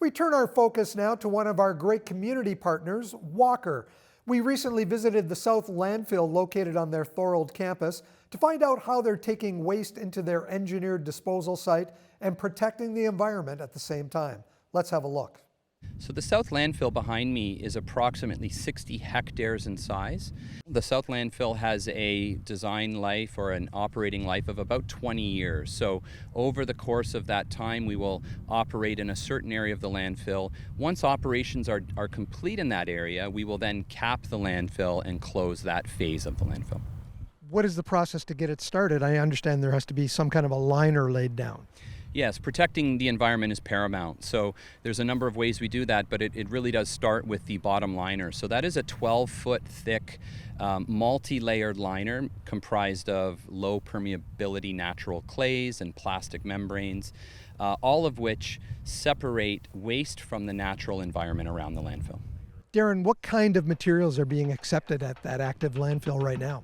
We turn our focus now to one of our great community partners, Walker. We recently visited the South Landfill located on their Thorold campus to find out how they're taking waste into their engineered disposal site and protecting the environment at the same time. Let's have a look. So the South Landfill behind me is approximately 60 hectares in size. The South Landfill has a design life or an operating life of about 20 years. So over the course of that time, we will operate in a certain area of the landfill. Once operations are complete in that area, we will then cap the landfill and close that phase of the landfill. What is the process to get it started? I understand there has to be some kind of a liner laid down. Yes, protecting the environment is paramount. So there's a number of ways we do that, but it really does start with the bottom liner. So that is a 12-foot thick, multi-layered liner comprised of low permeability natural clays and plastic membranes, all of which separate waste from the natural environment around the landfill. Darren, what kind of materials are being accepted at that active landfill right now?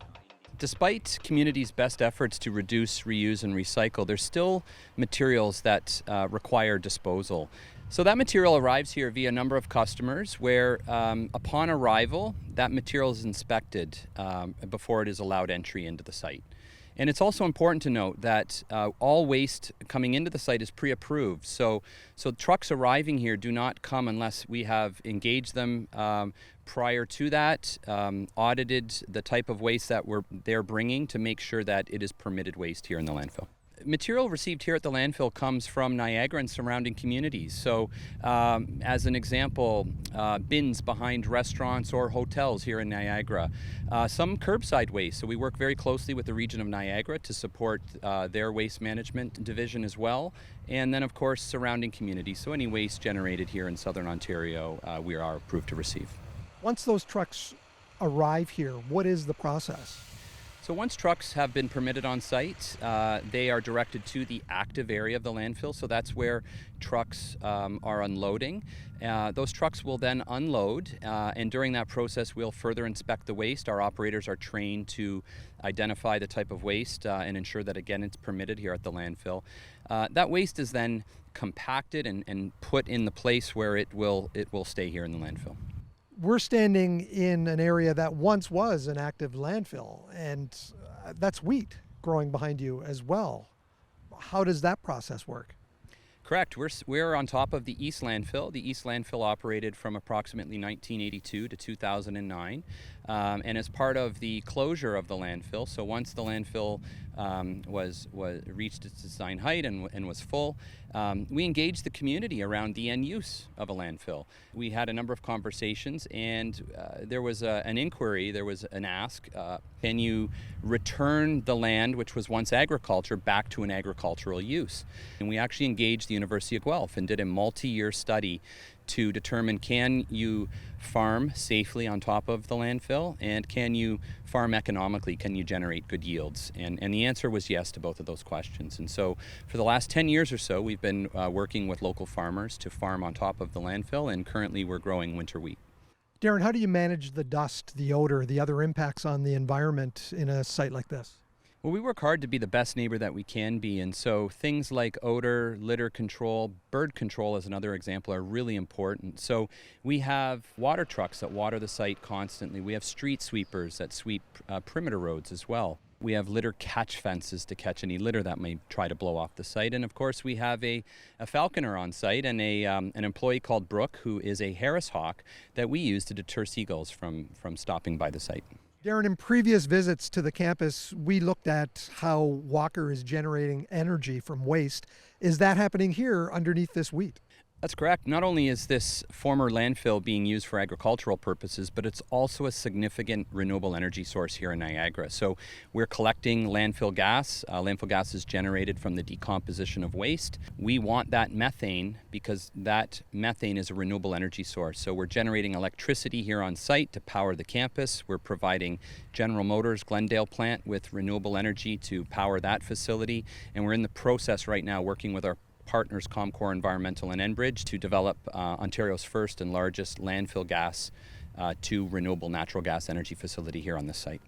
Despite communities' best efforts to reduce, reuse, and recycle, there's still materials that require disposal. So that material arrives here via a number of customers where upon arrival, that material is inspected before it is allowed entry into the site. And it's also important to note that all waste coming into the site is pre-approved. So trucks arriving here do not come unless we have engaged them prior to that, audited the type of waste that they're bringing to make sure that it is permitted waste here in the landfill. Material received here at the landfill comes from Niagara and surrounding communities. So as an example, bins behind restaurants or hotels here in Niagara. Some curbside waste. So we work very closely with the region of Niagara to support their waste management division as well. And then of course surrounding communities. So any waste generated here in Southern Ontario, we are approved to receive. Once those trucks arrive here, what is the process? So once trucks have been permitted on site, they are directed to the active area of the landfill. So that's where trucks are unloading. Those trucks will then unload, and during that process, we'll further inspect the waste. Our operators are trained to identify the type of waste and ensure that, again, it's permitted here at the landfill. That waste is then compacted and put in the place where it will stay here in the landfill. We're standing in an area that once was an active landfill, and that's wheat growing behind you as well. How does that process work? Correct. We're on top of the East Landfill. The East Landfill operated from approximately 1982 to 2009. And as part of the closure of the landfill, so once the landfill was reached its design height and was full, we engaged the community around the end use of a landfill. We had a number of conversations, and there was an inquiry, there was an ask, can you return the land, which was once agriculture, back to an agricultural use? And we actually engaged the University of Guelph and did a multi-year study to determine, can you farm safely on top of the landfill, and can you farm economically, can you generate good yields? And the answer was yes to both of those questions. And so for the last 10 years or so, we've been working with local farmers to farm on top of the landfill, and currently we're growing winter wheat. Darren, how do you manage the dust, the odor, the other impacts on the environment in a site like this? Well, we work hard to be the best neighbor that we can be, and so things like odor, litter control, bird control as another example are really important. So we have water trucks that water the site constantly. We have street sweepers that sweep perimeter roads as well. We have litter catch fences to catch any litter that may try to blow off the site. And of course, we have a falconer on site and an employee called Brooke, who is a Harris hawk that we use to deter seagulls from stopping by the site. Darren, in previous visits to the campus, we looked at how Walker is generating energy from waste. Is that happening here underneath this wheat? That's correct. Not only is this former landfill being used for agricultural purposes, but it's also a significant renewable energy source here in Niagara. So we're collecting landfill gas. Landfill gas is generated from the decomposition of waste. We want that methane because that methane is a renewable energy source. So we're generating electricity here on site to power the campus. We're providing General Motors Glendale plant with renewable energy to power that facility. And we're in the process right now working with our partners Comcor Environmental and Enbridge to develop Ontario's first and largest landfill gas to renewable natural gas energy facility here on this site.